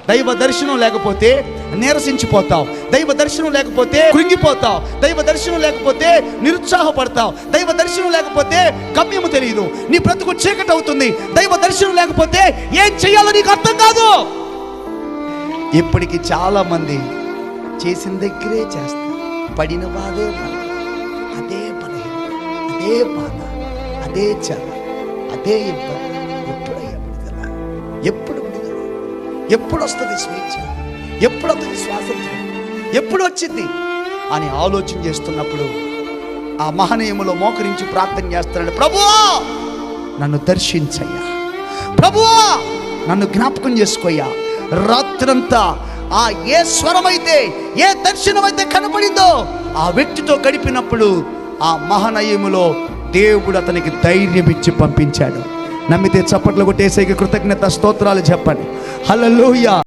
దైవ దర్శనం లేకపోతే నీరసించిపోతావు, దైవ దర్శనం లేకపోతే కృంగిపోతావు, దైవ దర్శనం లేకపోతే నిరుత్సాహపడతావు, దైవ దర్శనం లేకపోతే గమ్యము తెలియదు, నీ బ్రతుకు చీకటి అవుతుంది. దైవ దర్శనం లేకపోతే ఏం చేయాలో నీకు అర్థం కాదు. ఇప్పటికి చాలా మంది చేసిన దగ్గరే చేస్తారు, పడిన బాధే అదే బలహీనత, అదే బాధ, అదే చల, అదే ఇబ్బంది. ఎప్పుడయ్యా విడుదల? ఎప్పుడు విడుదల? ఎప్పుడు వస్తుంది స్వేచ్ఛ? ఎప్పుడు వస్తుంది స్వాతంత్రం? ఎప్పుడు వచ్చింది అని ఆలోచన చేస్తున్నప్పుడు ఆ మహనీయములో మోకరించి ప్రార్థన చేస్తున్నాడు, ప్రభువా నన్ను దర్శించయ్యా, ప్రభువా నన్ను జ్ఞాపకం చేసుకోయ్యా. రాత్రంతా ఆ ఏ స్వరమైతే, ఏ దర్శనమైతే కనపడిందో ఆ వ్యక్తితో గడిపినప్పుడు ఆ మహనీయములో దేవుడు అతనికి ధైర్యం ఇచ్చి పంపించాడు. నమ్మితే చప్పట్లు కొట్టేసేకి కృతజ్ఞత స్తోత్రాలు చెప్పండి. హల్లెలూయా.